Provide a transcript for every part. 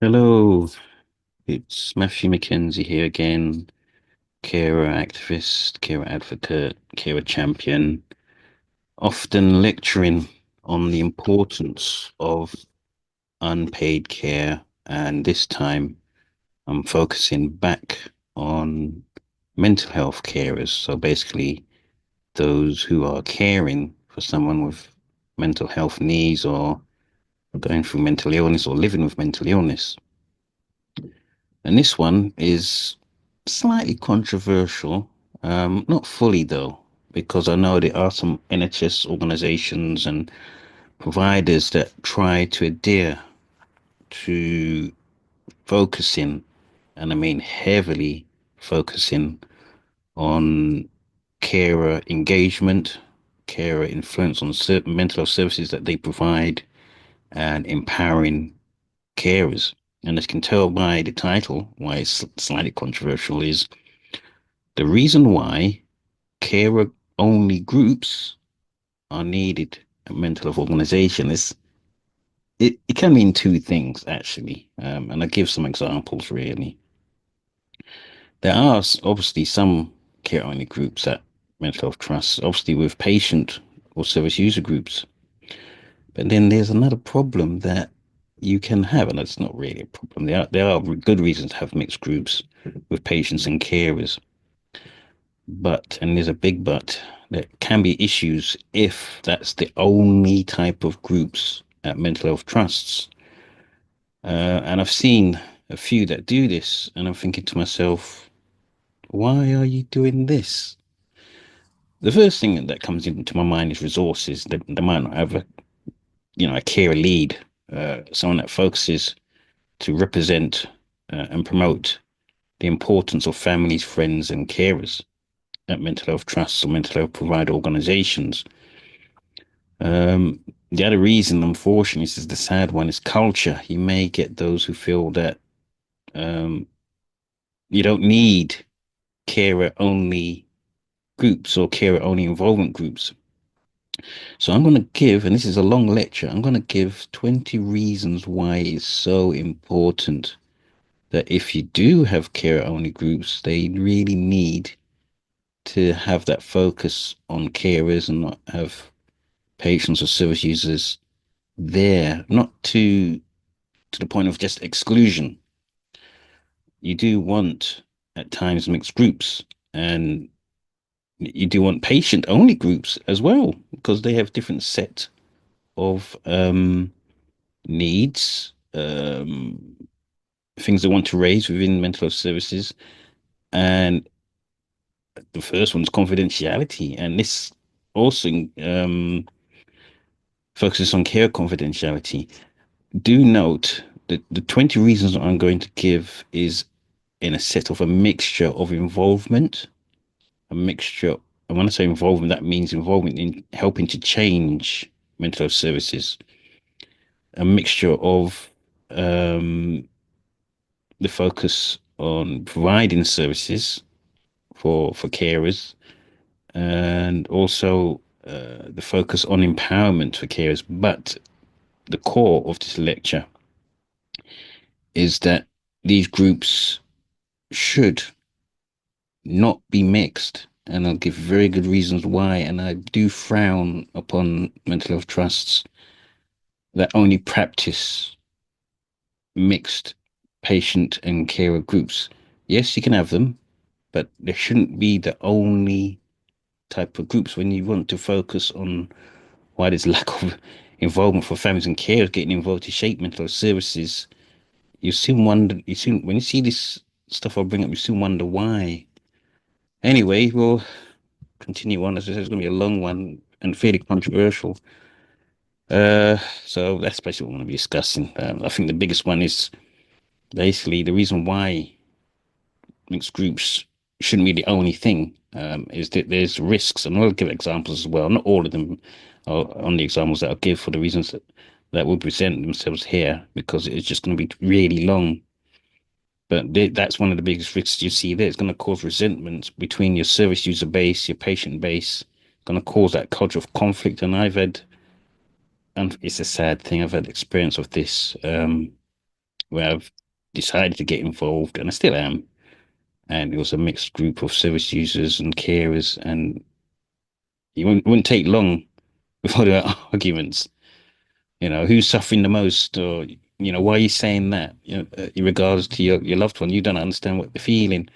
Hello, it's Matthew McKenzie here again, carer activist, carer advocate, carer champion, often lecturing on the importance of unpaid care. And this time I'm focusing back on mental health carers. So basically, those who are caring for someone with mental health needs or going through mental illness or living with mental illness. And this one is slightly controversial, not fully though, because I know there are some NHS organizations and providers that try to adhere to focusing, and I mean heavily focusing on carer engagement, carer influence on certain mental health services that they provide, and empowering carers. And as you can tell by the title, why it's slightly controversial is the reason why carer only groups are needed at mental health organization is it can mean two things actually. And I'll give some examples really. There are obviously some care only groups at mental health trusts, obviously with patient or service user groups. But then there's another problem that you can have, and that's not really a problem. There are good reasons to have mixed groups with patients and carers. But, and there's a big but, there can be issues if that's the only type of groups at mental health trusts. And I've seen a few that do this, and I'm thinking to myself, why are you doing this? The first thing that comes into my mind is resources. They might not have a care lead, someone that focuses to represent and promote the importance of families, friends, and carers at mental health trusts or mental health provider organizations. The other reason, unfortunately, this is the sad one, is culture. You may get those who feel that um, you don't need carer only groups or carer only involvement groups. So I'm going to give, and this is a long lecture, I'm going to give 20 reasons why it's so important that if you do have carer only groups, they really need to have that focus on carers and not have patients or service users there, not to the point of just exclusion. You do want at times mixed groups, and you do want patient only groups as well because they have different set of needs, things they want to raise within mental health services. And the first one is confidentiality, and this also focuses on care confidentiality. Do note that the 20 reasons I'm going to give is in a set of a mixture of involvement, a mixture. And when I say involvement, that means involvement in helping to change mental health services, a mixture of um, the focus on providing services for carers, and also the focus on empowerment for carers. But the core of this lecture is that these groups should not be mixed. And I'll give very good reasons why. And I do frown upon mental health trusts that only practice mixed patient and carer groups. Yes, you can have them, but there shouldn't be the only type of groups when you want to focus on why there's lack of involvement for families and carers getting involved to shape mental health services. You soon wonder, you soon, when you see this stuff I bring up, you soon wonder why. Anyway, we'll continue on. As I said, it's going to be a long one and fairly controversial. Uh, so that's basically what I'm going to be discussing. I think the biggest one is basically the reason why mixed groups shouldn't be the only thing. Is that there's risks, and I'll give examples as well. Not all of them are on the examples that I'll give for the reasons that will present themselves here, because it's just going to be really long. But that's one of the biggest risks you see there. It's going to cause resentment between your service user base, your patient base, going to cause that culture of conflict. And it's a sad thing, I've had experience of this. where I've decided to get involved, and I still am. And it was a mixed group of service users and carers, and it wouldn't take long before there were arguments. Who's suffering the most, or why are you saying that? In regards to your loved one, you don't understand what they're feeling.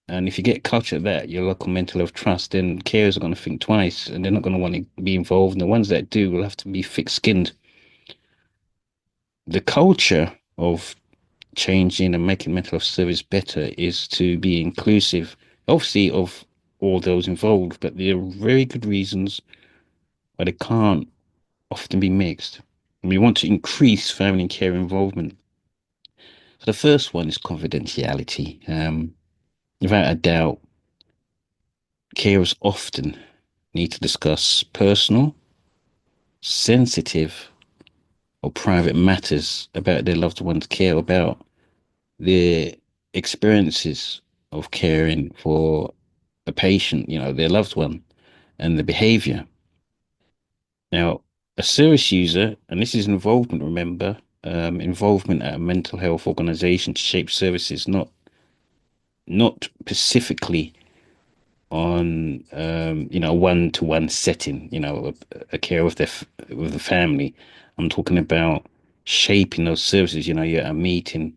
And if you get culture at that, your local mental health trust, then carers are going to think twice, and they're not going to want to be involved. And the ones that do will have to be thick-skinned. The culture of changing and making mental health service better is to be inclusive, obviously, of all those involved, but there are very good reasons why they can't often be mixed. And we want to increase family and care involvement. So the first one is confidentiality. Without a doubt, carers often need to discuss personal, sensitive, or private matters about their loved one's care, about their experiences of caring for a patient, their loved one, and the behavior. Now, a service user, and this is involvement, remember, involvement at a mental health organization to shape services, not specifically on a one-to-one setting, a care with with the family. I'm talking about shaping those services. You're at a meeting,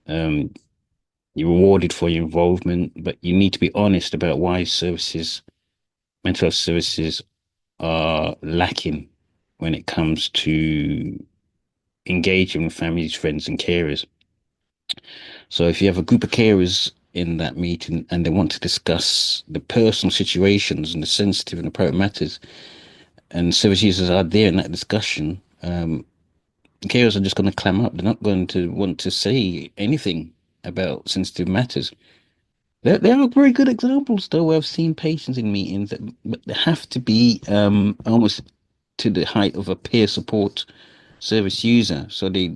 um, you're rewarded for your involvement, but you need to be honest about why mental health services are lacking when it comes to engaging with families, friends, and carers. So if you have a group of carers in that meeting and they want to discuss the personal situations and the sensitive and the private matters, and service users are there in that discussion, carers are just going to clam up. They're not going to want to say anything about sensitive matters. There are very good examples, though, where I've seen patients in meetings that, but they have to be almost to the height of a peer support service user. So they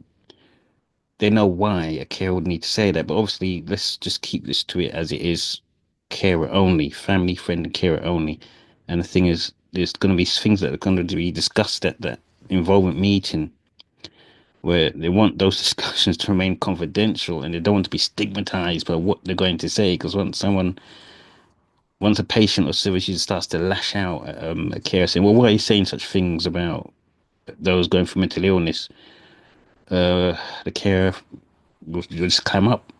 know why a carer would need to say that. But obviously, let's just keep this to it as it is, carer only, family, friend, and carer only. And the thing is, there's going to be things that are going to be discussed at that involvement meeting where they want those discussions to remain confidential and they don't want to be stigmatized by what they're going to say. Because once a patient or service user starts to lash out at a carer saying, well, why are you saying such things about those going through mental illness? The carer will just climb up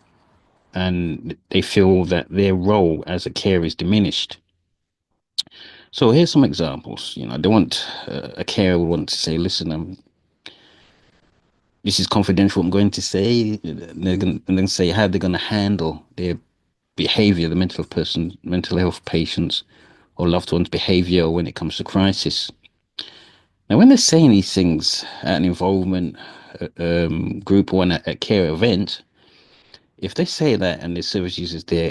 and they feel that their role as a carer is diminished. So here's some examples. They want a carer would want to say, "Listen, this is confidential. I'm going to say." They're going to say how they're going to handle their behavior, the mental health patients or loved ones' behavior when it comes to crisis. Now, when they're saying these things at an involvement group or at a care event, if they say that and the service users there,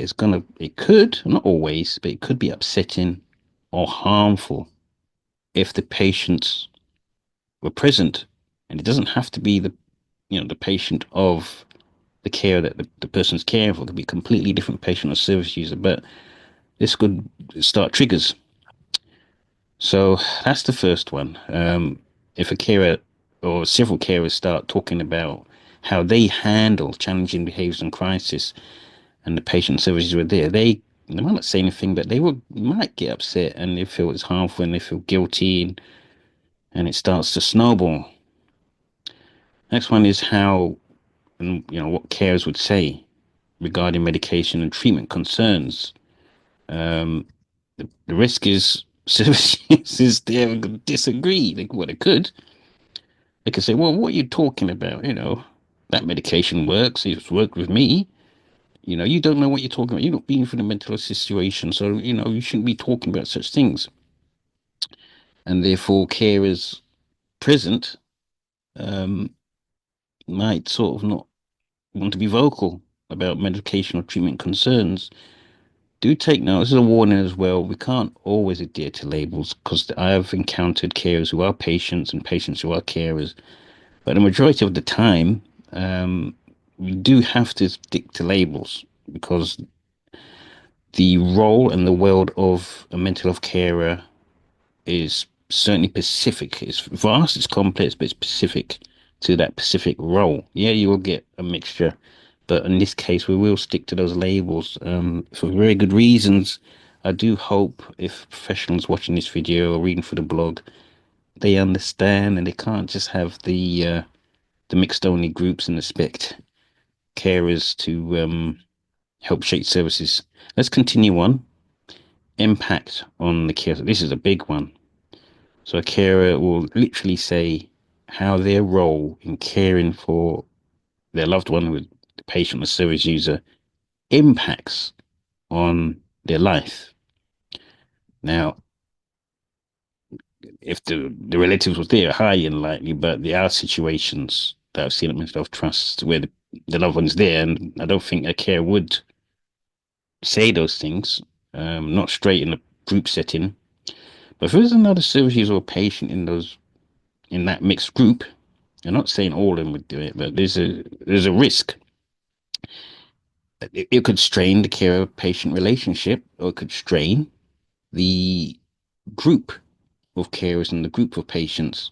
it could, not always, but it could be upsetting or harmful if the patients were present. And it doesn't have to be the patient of the care that the person's caring for. It could be a completely different patient or service user, but this could start triggers. So that's the first one. If a carer or several carers start talking about how they handle challenging behaviors and crisis, and the patient services were there, they might not say anything, but might get upset and they feel it's harmful and they feel guilty, and it starts to snowball. Next one is how, and what carers would say regarding medication and treatment concerns. The risk is service users they disagree. They could. They could say, "Well, what are you talking about? That medication works. It's worked with me. You don't know what you're talking about. You're not being through the mental health situation, so you shouldn't be talking about such things." And therefore, carers present um, might sort of not want to be vocal about medication or treatment concerns. Do take note, this is a warning as well. We can't always adhere to labels because I have encountered carers who are patients and patients who are carers. But the majority of the time, we do have to stick to labels because the role and the world of a mental health carer is certainly specific. It's vast, it's complex, but it's specific to that specific role. Yeah, you will get a mixture, but in this case, we will stick to those labels for very good reasons. I do hope if professionals watching this video or reading through the blog, they understand and they can't just have the mixed only groups and expect carers to help shape services. Let's continue on. Impact on the care. This is a big one. So a carer will literally say how their role in caring for their loved one, with the patient or service user, impacts on their life. Now, if the relatives was there, highly unlikely, but there are situations that I've seen at mental health trusts where the loved one's there, and I don't think a carer would say those things, not straight in a group setting. But if there's another service user or patient in that mixed group, I'm not saying all of them would do it, but there's a risk. It could strain the carer patient relationship, or it could strain the group of carers and the group of patients,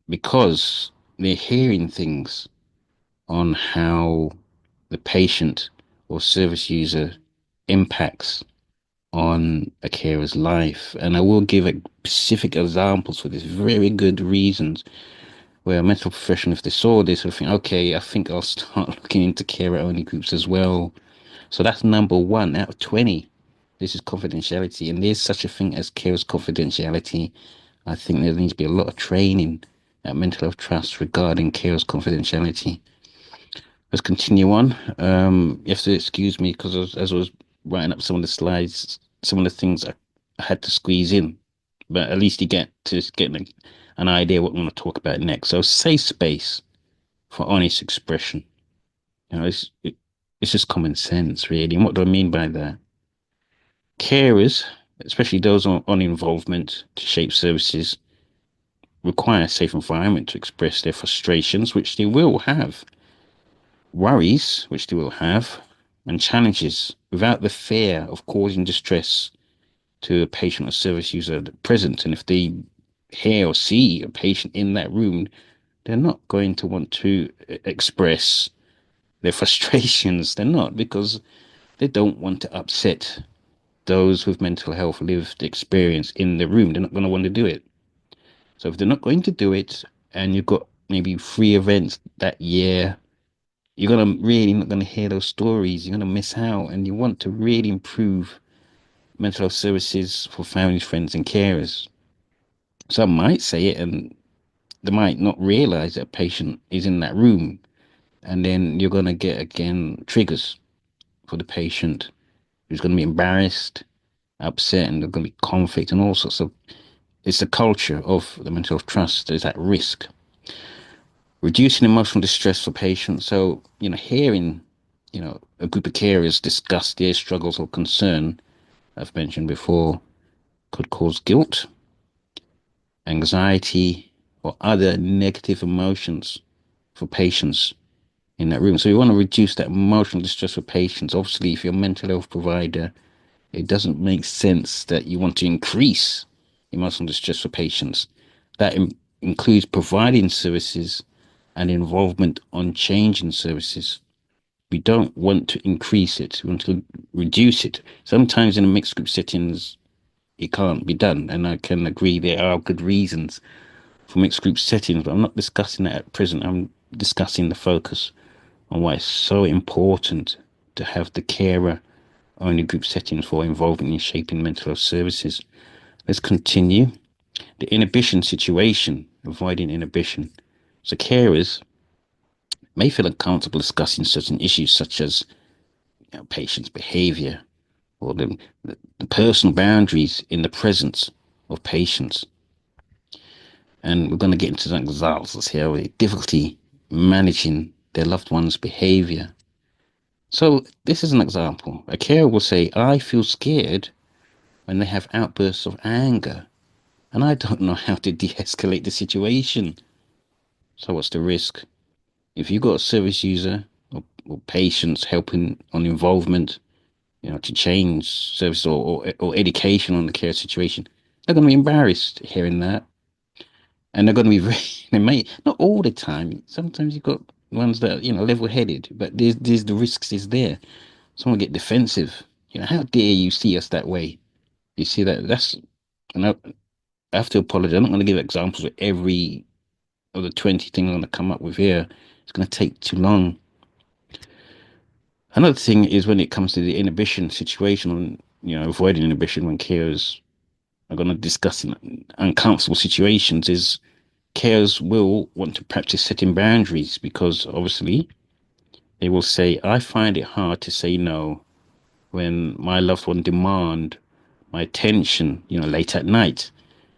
because they're hearing things on how the patient or service user impacts on a carer's life. And I will give specific examples for this, very good reasons, where a mental professional, if they saw this, would think, okay, I think I'll start looking into carer only groups as well. So that's number one out of 20. This is confidentiality, and there's such a thing as carer's confidentiality. I think there needs to be a lot of training at mental health trusts regarding carer's confidentiality. Let's continue on. You have to excuse me because as I was writing up some of the slides, some of the things I had to squeeze in, but at least you get an idea what I'm going to talk about next. So, safe space for honest expression. You know, it's just common sense, really. And what do I mean by that? Carers, especially those on involvement to shape services, require a safe environment to express their frustrations, which they will have, worries, which they will have, and challenges without the fear of causing distress to a patient or service user present. And if they hear or see a patient in that room, they're not going to want to express their frustrations. They're not, because they don't want to upset those with mental health lived experience in the room. They're not going to want to do it. So if they're not going to do it, and you've got maybe 3 events that year, you're gonna really not gonna hear those stories. You're gonna miss out, and you want to really improve mental health services for families, friends, and carers. Some might say it, and they might not realize that a patient is in that room, and then you're gonna get again triggers for the patient who's gonna be embarrassed, upset, and there's gonna be conflict and all sorts of. It's the culture of the mental health trust that is at risk. Reducing emotional distress for patients. So, hearing, a group of carers discuss their struggles or concern, I've mentioned before, could cause guilt, anxiety, or other negative emotions for patients in that room. So you want to reduce that emotional distress for patients. Obviously, if you're a mental health provider, it doesn't make sense that you want to increase emotional distress for patients. That includes providing services and involvement on changing services. We don't want to increase it. We want to reduce it. Sometimes in a mixed group settings, it can't be done. And I can agree there are good reasons for mixed group settings, but I'm not discussing that at present. I'm discussing the focus on why it's so important to have the carer only group settings for involvement in shaping mental health services. Let's continue. The inhibition situation, avoiding inhibition. So carers may feel uncomfortable discussing certain issues such as patient's behavior or the personal boundaries in the presence of patients. And we're going to get into some examples here with difficulty managing their loved one's behavior. So this is an example. A carer will say, I feel scared when they have outbursts of anger, and I don't know how to de-escalate the situation. So what's the risk? If you've got a service user or patients helping on involvement, to change service or education on the care situation, they're going to be embarrassed hearing that. and they're going to be very, they may not all the time. Sometimes you've got ones that are, level-headed, but there's the risks is there. Someone get defensive. How dare you see us that way? You see that? And I have to apologize. I'm not going to give examples of every of the 20 things I'm going to come up with here. It's going to take too long. Another thing is when it comes to the inhibition situation, avoiding inhibition when carers are going to discuss in uncomfortable situations, is carers will want to practice setting boundaries because obviously they will say, I find it hard to say no when my loved one demand my attention, late at night,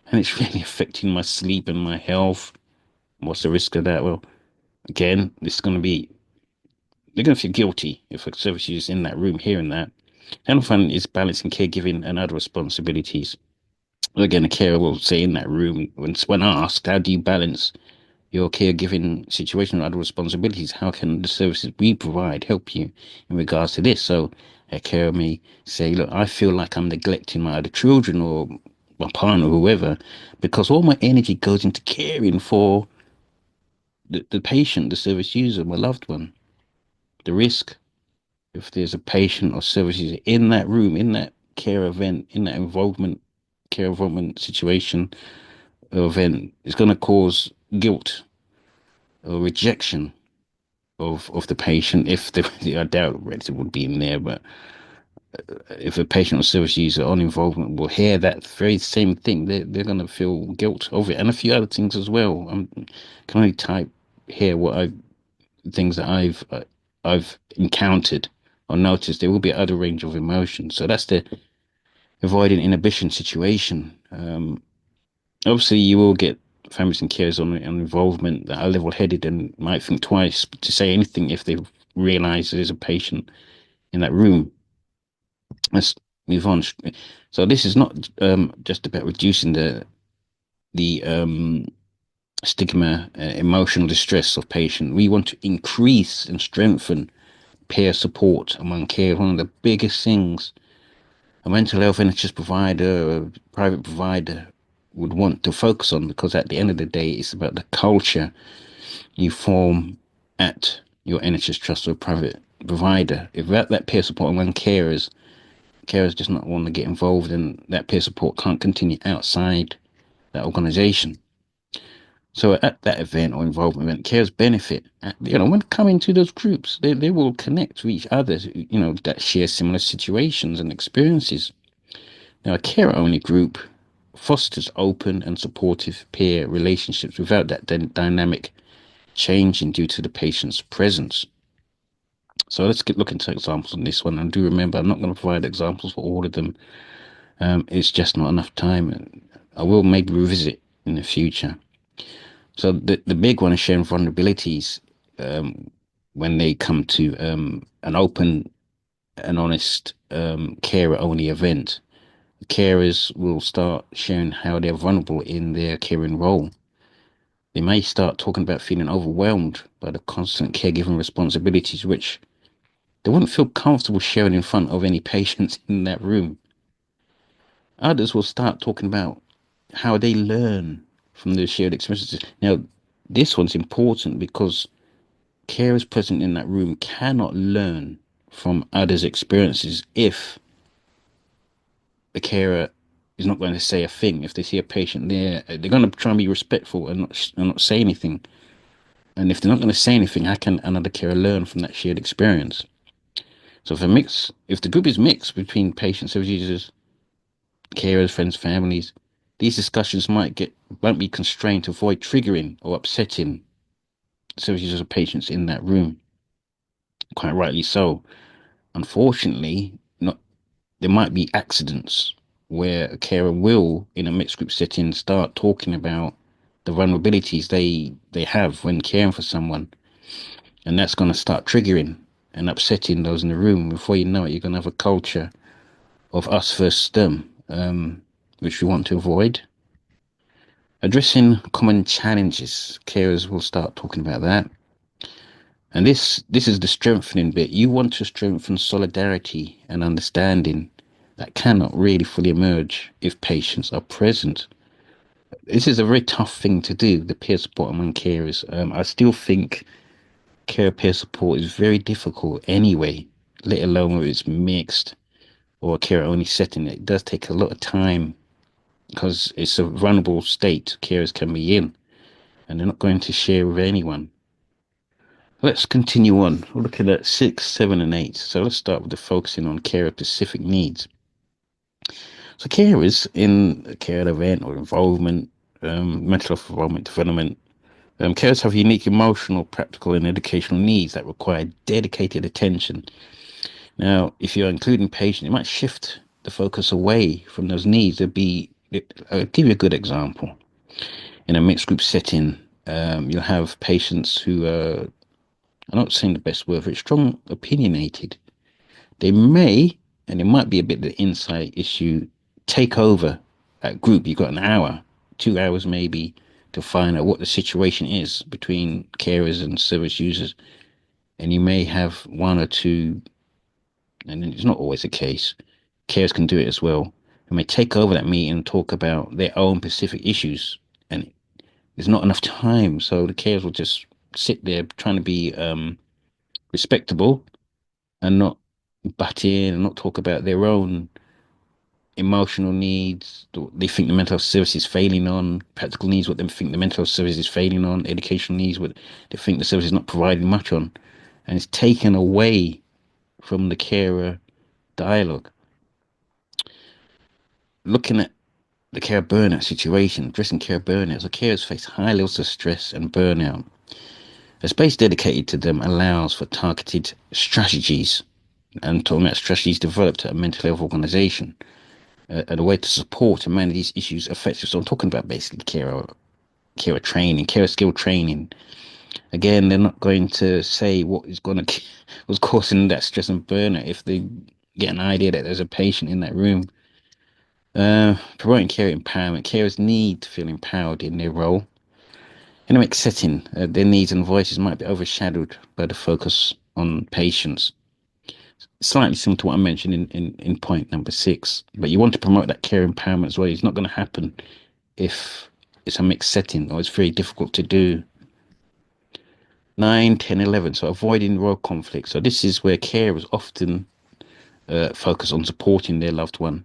and it's really affecting my sleep and my health. What's the risk of that? Well, again, this is going to be, they're going to feel guilty if a service user is in that room hearing that. And often is balancing caregiving and other responsibilities. Again, a carer will say in that room, when asked, how do you balance your caregiving situation and other responsibilities? How can the services we provide help you in regards to this? So a carer may say, look, I feel like I'm neglecting my other children or my partner or whoever because all my energy goes into caring for the patient, the service user, my loved one. The risk, if there's a patient or service user in that room, in that care event, in that care involvement situation or event, is going to cause guilt or rejection of the patient. If I doubt relative would be in there, but if a patient or service user on involvement will hear that very same thing, they're going to feel guilt over it, and a few other things as well. Can only type here what things that I've encountered or noticed. There will be other range of emotions. So that's the avoiding inhibition situation. Obviously, you will get families and carers on involvement that are level-headed and might think twice to say anything if they realise there's a patient in that room. Let's move on. So this is not just about reducing the stigma, emotional distress of patient. We want to increase and strengthen peer support among care. One of the biggest things a mental health NHS provider, a private provider would want to focus on, because at the end of the day, it's about the culture you form at your NHS trust or private provider. If that peer support among carers just not want to get involved, and that peer support can't continue outside that organisation. So at that event or involvement event, carers benefit. When coming to those groups, they will connect with each other, that share similar situations and experiences. Now, a care-only group fosters open and supportive peer relationships without that dynamic changing due to the patient's presence. So let's look into examples on this one. And do remember, I'm not going to provide examples for all of them. It's just not enough time. I will maybe revisit in the future. So the big one is sharing vulnerabilities when they come to an open and honest carer-only event. Carers will start sharing how they're vulnerable in their caring role. They may start talking about feeling overwhelmed by the constant caregiving responsibilities, which they wouldn't feel comfortable sharing in front of any patients in that room. Others will start talking about how they learn from the shared experiences. Now, this one's important because carers present in that room cannot learn from others' experiences if the carer is not going to say a thing. If they see a patient there, they're going to try and be respectful and not say anything. And if they're not going to say anything, how can another carer learn from that shared experience? So if the group is mixed between patients, service users, carers, friends, families, these discussions won't be constrained to avoid triggering or upsetting service users or patients in that room. Quite rightly so. Unfortunately, not there might be accidents where a carer will, in a mixed group setting, start talking about the vulnerabilities they have when caring for someone, and that's going to start triggering and upsetting those in the room. Before you know it, you're going to have a culture of us versus them, which we want to avoid. Addressing common challenges, carers will start talking about that. And this is the strengthening bit. You want to strengthen solidarity and understanding that cannot really fully emerge if patients are present. This is a very tough thing to do, the peer support among carers. I still think care peer support is very difficult anyway, let alone whether it's mixed or a care only setting. It does take a lot of time because it's a vulnerable state carers can be in, and they're not going to share with anyone. Let's continue on. We're looking at 6, 7, and 8. So let's start with the focusing on carer specific needs. So carers in a care event or involvement, mental health involvement development, carers have unique emotional, practical, and educational needs that require dedicated attention. Now, if you're including patients, it might shift the focus away from those needs. I'll give you a good example. In a mixed group setting, you'll have patients who are, I'm not saying the best word for it, strong opinionated. They may, and it might be a bit of the insight issue, take over that group. You've got an hour, 2 hours maybe, to find out what the situation is between carers and service users. And you may have one or two, and it's not always the case. Carers can do it as well. They may take over that meeting and talk about their own specific issues. And there's not enough time. So the carers will just sit there trying to be respectable and not butt in and not talk about their own emotional needs, they think the mental health service is failing on, practical needs, what they think the mental health service is failing on, educational needs, what they think the service is not providing much on. And it's taken away from the carer dialogue. Looking at the care burnout situation, addressing care burnout, so carers face high levels of stress and burnout. A space dedicated to them allows for targeted strategies, and talking about strategies developed at a mental health organisation, and a way to support and manage these issues effectively. So I'm talking about basically carer training, carer skill training. Again, they're not going to say what's causing that stress and burnout if they get an idea that there's a patient in that room. Promoting care empowerment. Carers need to feel empowered in their role. In a mixed setting, their needs and voices might be overshadowed by the focus on patients. Slightly similar to what I mentioned in point number 6, but you want to promote that care empowerment as well. It's not going to happen if it's a mixed setting, or it's very difficult to do. 9, 10, 11. So avoiding role conflict. So this is where carers often focus on supporting their loved one.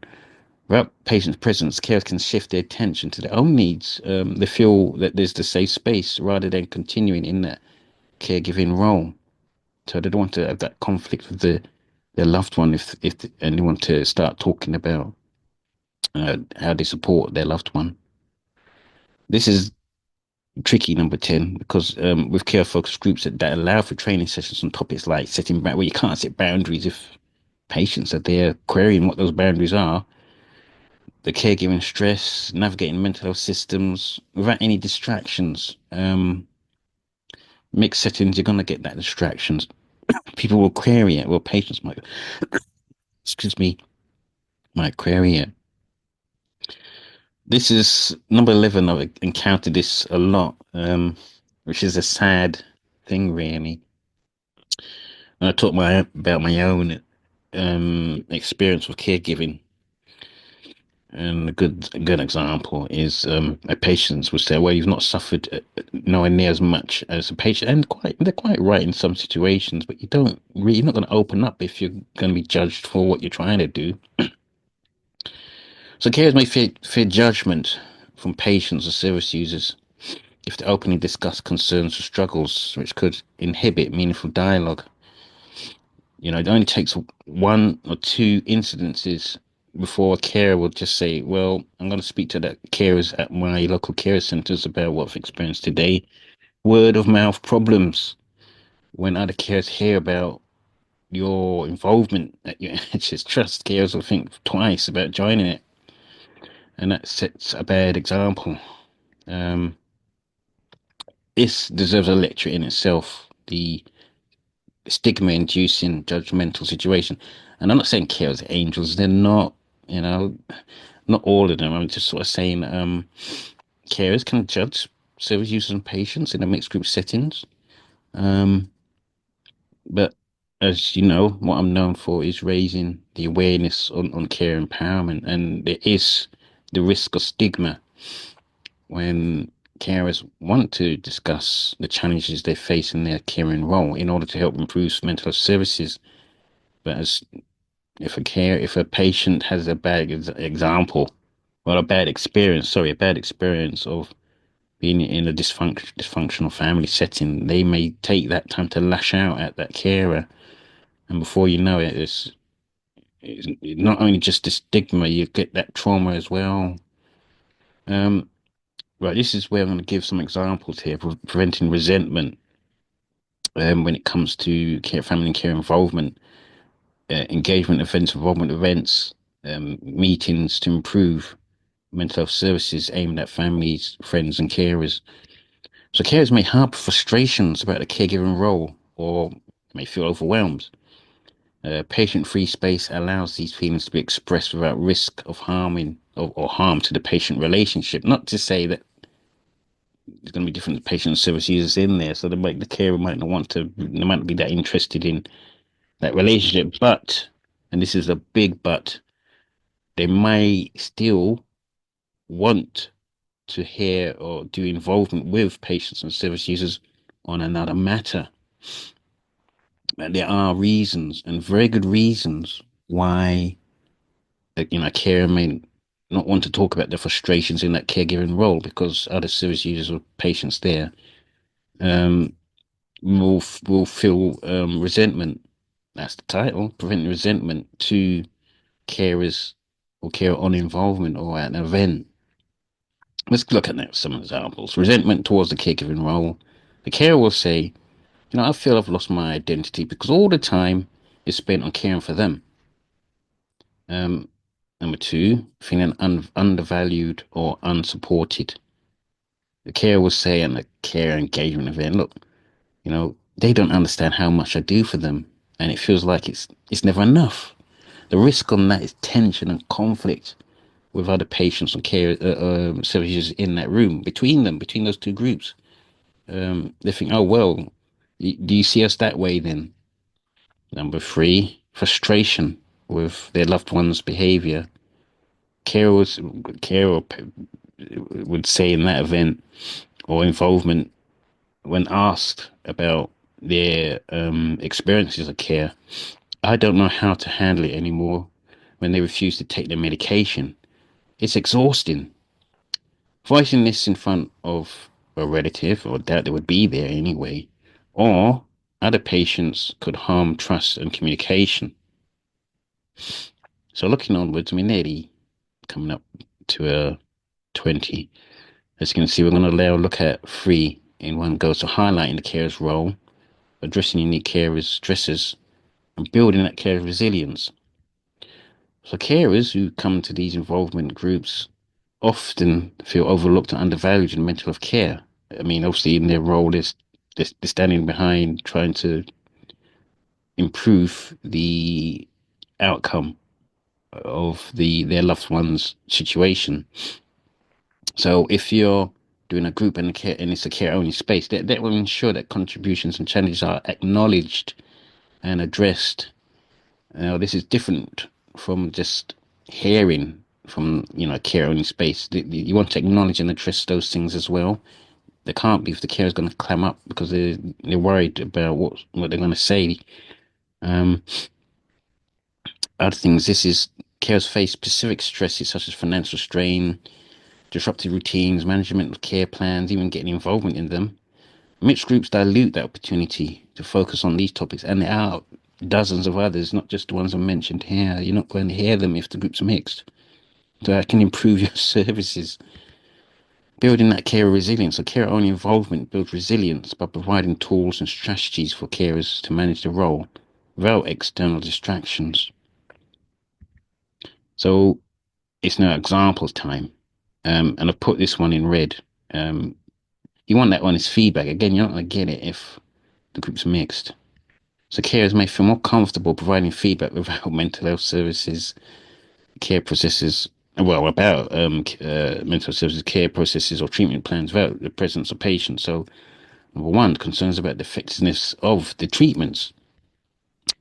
Without patient's presence, carers can shift their attention to their own needs. They feel that there's the safe space rather than continuing in that caregiving role. So they don't want to have that conflict with their loved one and they want to start talking about how they support their loved one. This is tricky, number 10, because with care focused groups that allow for training sessions on topics like setting back where you can't set boundaries if patients are there querying what those boundaries are, the caregiving stress, navigating mental health systems without any distractions. Mixed settings, you're going to get that distractions. People will query it. Well, patients might, excuse me, might query it. This is number 11. I've encountered this a lot, which is a sad thing, really. And I talk about my own experience with caregiving. And a good example is a patient would say, "Well, you've not suffered nowhere near as much as a patient," and they're quite right in some situations. But you're not going to open up if you're going to be judged for what you're trying to do. So carers may fear judgment from patients or service users if they openly discuss concerns or struggles, which could inhibit meaningful dialogue. It only takes one or two incidences before a carer will just say, "Well, I'm going to speak to the carers at my local care centres about what I've experienced today." Word of mouth problems. When other carers hear about your involvement at your NHS trust, carers will think twice about joining it. And that sets a bad example. Um, this deserves a lecture in itself. The stigma-inducing judgmental situation. And I'm not saying carers are angels. They're not, not all of them. I'm just sort of saying carers can judge service users and patients in a mixed group settings. But as you know, what I'm known for is raising the awareness on care empowerment. And there is the risk of stigma when carers want to discuss the challenges they face in their caring role in order to help improve mental health services. But as if a patient has a bad example, well, a bad experience of being in a dysfunctional family setting, they may take that time to lash out at that carer, and before you know it, it's not only just the stigma, you get that trauma as well. Um, right, this is where I'm going to give some examples here for preventing resentment when it comes to family and care involvement, engagement events, involvement events, meetings to improve mental health services aimed at families, friends, and carers. So carers may harbour frustrations about the caregiving role or may feel overwhelmed. Patient-free space allows these feelings to be expressed without risk of harming or harm to the patient relationship. Not to say that there's going to be different patient service users in there, so the carer might not want to, they might not be that interested in that relationship. But, and this is a big but, they may still want to hear or do involvement with patients and service users on another matter. And there are reasons, and very good reasons, why a carer may not want to talk about their frustrations in that caregiving role because other service users or patients there um, will feel resentment. That's the title: preventing resentment to carers or care on involvement or at an event. Let's look at some examples. Resentment towards the caregiving role. The carer will say, I feel I've lost my identity because all the time is spent on caring for them. Um, Number two, feeling undervalued or unsupported. The carer will say in a care engagement event, look, they don't understand how much I do for them, and it feels like it's never enough. The risk on that is tension and conflict with other patients and care services in that room, between those two groups. They think, oh well, do you see us that way then? Number three, frustration with their loved one's behavior. Carer would say in that event or involvement when asked about their experiences of care, I don't know how to handle it anymore when they refuse to take their medication. It's exhausting. Voicing this in front of a relative or doubt they would be there anyway, or other patients could harm trust and communication. So looking onwards, we're nearly coming up to a 20. As you can see, we're going to now look at three in one go. So highlighting the carer's role, addressing unique carers' stresses, and building that care resilience. So carers who come to these involvement groups often feel overlooked and undervalued in mental health care. I mean, obviously in their role is they're standing behind trying to improve the outcome of their loved one's situation. So if you're doing a group and it's a care only space, that will ensure that contributions and challenges are acknowledged and addressed. Now, this is different from just hearing from a care only space. You want to acknowledge and address those things as well. They can't be if the care is going to clam up because they're worried about what they're going to say. Um, Other things. This is carers face specific stresses such as financial strain, disrupted routines, management of care plans, even getting involvement in them. Mixed groups dilute that opportunity to focus on these topics, and there are dozens of others, not just the ones I mentioned here. You're not going to hear them if the group's mixed. So that can improve your services. Building that care resilience. So care only involvement builds resilience by providing tools and strategies for carers to manage the role without external distractions. So it's now examples time. And I've put this one in red. You want that honest feedback. Again, you're not going to get it if the group's mixed. So carers may feel more comfortable providing feedback without mental health services, care processes, well, about mental services, care processes or treatment plans without the presence of patients. So, number one, concerns about the effectiveness of the treatments.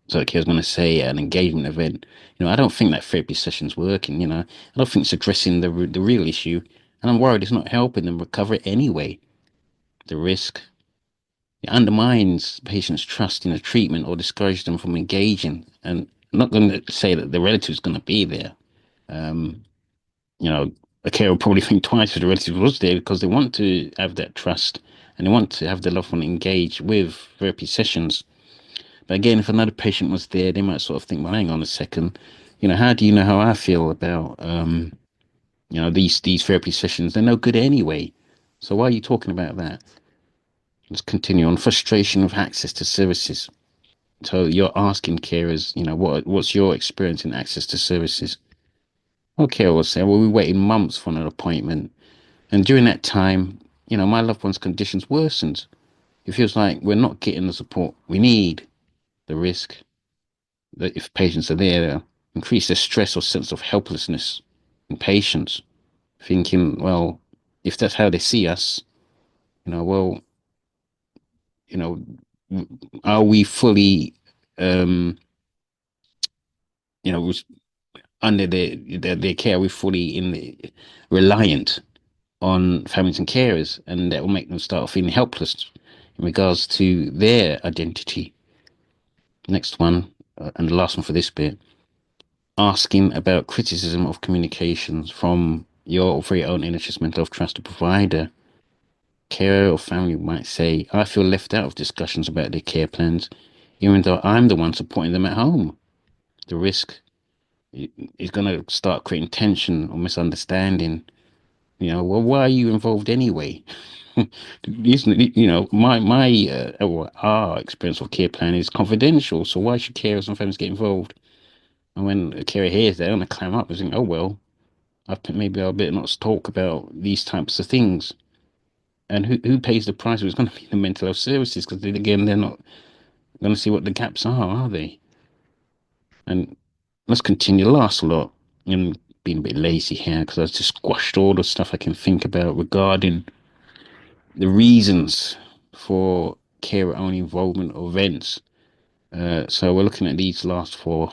So the care's going to say at an engagement event, I don't think that therapy session's working, I don't think it's addressing the real issue. And I'm worried it's not helping them recover anyway. The risk, it undermines patients' trust in the treatment or discourages them from engaging. And I'm not going to say that the relative's going to be there. Um, you know, a carer will probably think twice if the relative was there because they want to have that trust and they want to have the loved one engage with therapy sessions. But again, if another patient was there, they might sort of think, well, hang on a second, how do you know how I feel about, these therapy sessions? They're no good anyway. So why are you talking about that? Let's continue on. Frustration with access to services. So you're asking carers, what's your experience in access to services? Well, carer will say, well, we waited months for an appointment. And during that time, my loved one's conditions worsened. It feels like we're not getting the support we need. The risk that if patients are there, they'll increase their stress or sense of helplessness in patients, thinking, well, if that's how they see us, well, you know, are we fully, um, you know, under their care? Are we fully reliant on families and carers, and that will make them start feeling helpless in regards to their identity. Next one, and the last one for this bit, asking about criticism of communications from your very own NHS mental health trusted provider. Carer or family might say, I feel left out of discussions about their care plans, even though I'm the one supporting them at home. The risk is going to start creating tension or misunderstanding. Well, why are you involved anyway? Our experience of care plan is confidential. So why should carers and families get involved? And when a carer hears that, they're going to clam up and think, oh, well, maybe I'll better not talk about these types of things. And who pays the price? It's going to be the mental health services because, again, they're not going to see what the gaps are they? And let's continue. Last lot. And being a bit lazy here because I've just squashed all the stuff I can think about regarding the reasons for carer only involvement or events. So we're looking at these last four.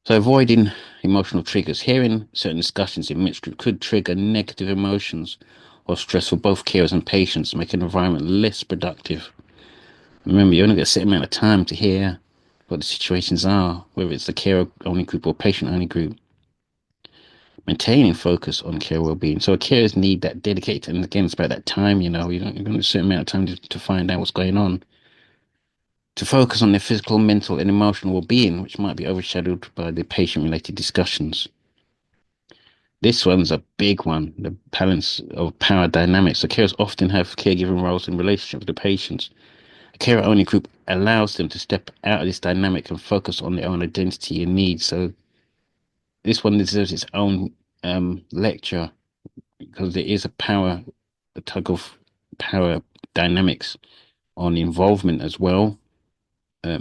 So avoiding emotional triggers. Hearing certain discussions in mixed group could trigger negative emotions or stress for both carers and patients, making the environment less productive. Remember, you only get a certain amount of time to hear what the situations are, whether it's the carer only group or patient only group. Maintaining focus on care well-being. So carers need that dedicated, and again, it's about that time. You're going to a certain amount of time to find out what's going on. To focus on their physical, mental, and emotional well-being, which might be overshadowed by the patient-related discussions. This one's a big one, the balance of power dynamics. So carers often have caregiving roles in relationship with the patients. A carer-only group allows them to step out of this dynamic and focus on their own identity and needs. So this one deserves its own lecture because there is a tug of power dynamics on involvement as well.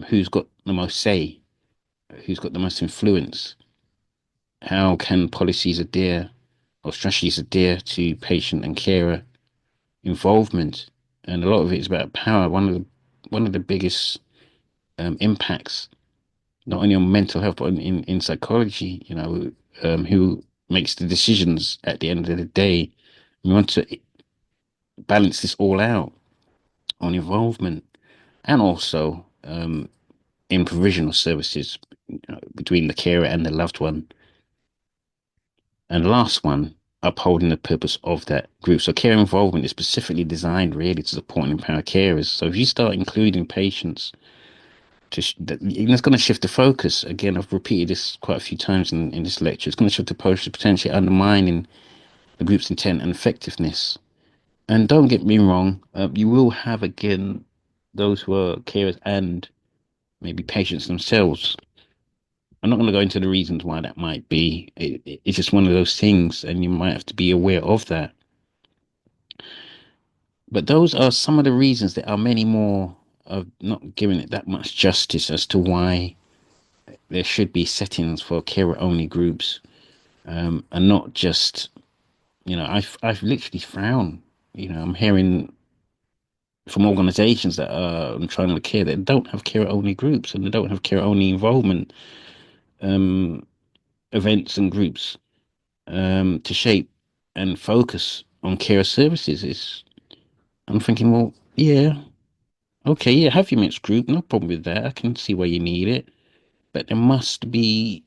Who's got the most say? Who's got the most influence? How can policies adhere or strategies adhere to patient and carer involvement? And a lot of it is about power. One of the biggest impacts, not only on mental health but in psychology. Who makes the decisions at the end of the day? We want to balance this all out on involvement and also in provisional services between the carer and the loved one. And the last one, upholding the purpose of that group. So care involvement is specifically designed really to support and empower carers. So if you start including patients, it's going to shift the focus. Again, I've repeated this quite a few times in this lecture. It's going to shift the focus, potentially undermining the group's intent and effectiveness. And don't get me wrong, you will have again those who are carers and maybe patients themselves. I'm not going to go into the reasons why that might be. It's just one of those things, and you might have to be aware of that. But those are some of the reasons. There are many more of not giving it that much justice as to why there should be settings for carer-only groups, and not just, I've literally frowned. I'm hearing from organisations that are trying to care that don't have carer-only groups and they don't have carer-only involvement events and groups to shape and focus on care services. I'm thinking, well, yeah, okay, yeah, have your mixed group, no problem with that. I can see why you need it, but there must be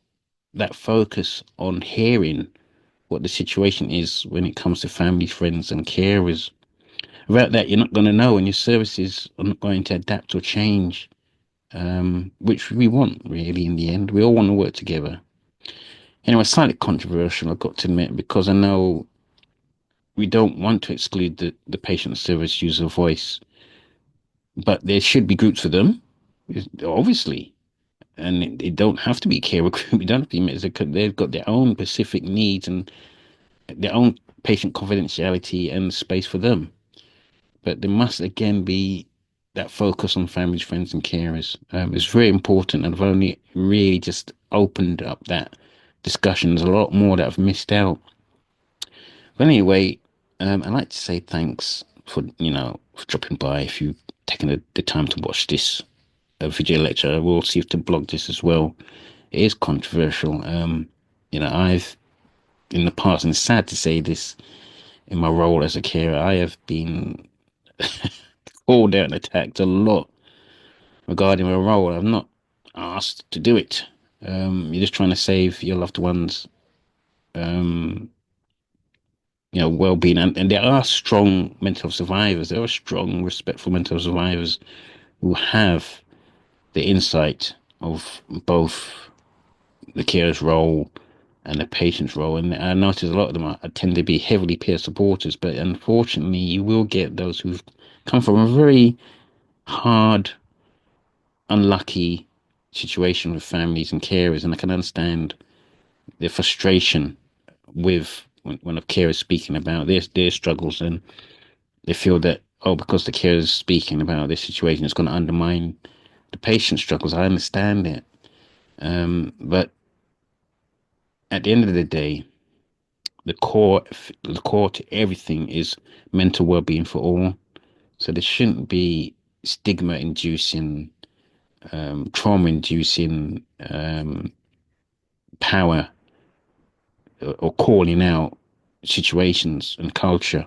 that focus on hearing what the situation is when it comes to family, friends, and carers. Without that, you're not going to know, and your services are not going to adapt or change, which we want, really, in the end. We all want to work together. Anyway, slightly controversial, I've got to admit, because I know we don't want to exclude the patient service user voice, but there should be groups for them, obviously. And it don't have to be care group. It don't have to be. They've got their own specific needs and their own patient confidentiality and space for them. But there must again be that focus on families, friends, and carers. It's very important, and I've only really just opened up that discussion. There's a lot more that I've missed out. But anyway, I'd like to say thanks for for dropping by. If you've taken the time to watch this video lecture, I will see if to blog this as well. It is controversial. I've in the past, and it's sad to say this, in my role as a carer, I have been called out and attacked a lot regarding my role. I'm not asked to do it. You're just trying to save your loved ones, um, well-being, and there are strong mental health survivors. There are strong, respectful mental health survivors who have the insight of both the carer's role and the patient's role. And I notice a lot of them tend to be heavily peer supporters, but unfortunately, you will get those who've come from a very hard, unlucky situation with families and carers, and I can understand the frustration with when a carer is speaking about their struggles, and they feel that, oh, because the carer is speaking about this situation, it's going to undermine the patient's struggles. I understand it, but at the end of the day, the core the core to everything is mental well-being for all. So there shouldn't be stigma inducing, trauma inducing, power or calling out situations and culture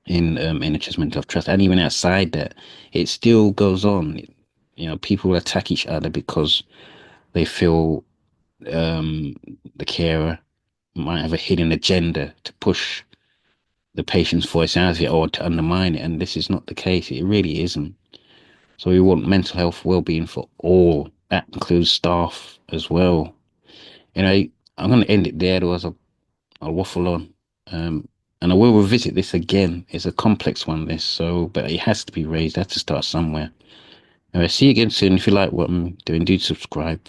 in NHS mental health trust. And even outside that, it still goes on. People attack each other because they feel the carer might have a hidden agenda to push the patient's voice out of it or to undermine it. And this is not the case. It really isn't. So we want mental health well-being for all. That includes staff as well. I'm going to end it there, otherwise I'll waffle on. And I will revisit this again. It's a complex one, this, but it has to be raised. It has to start somewhere. Anyway, see you again soon. If you like what I'm doing, do subscribe.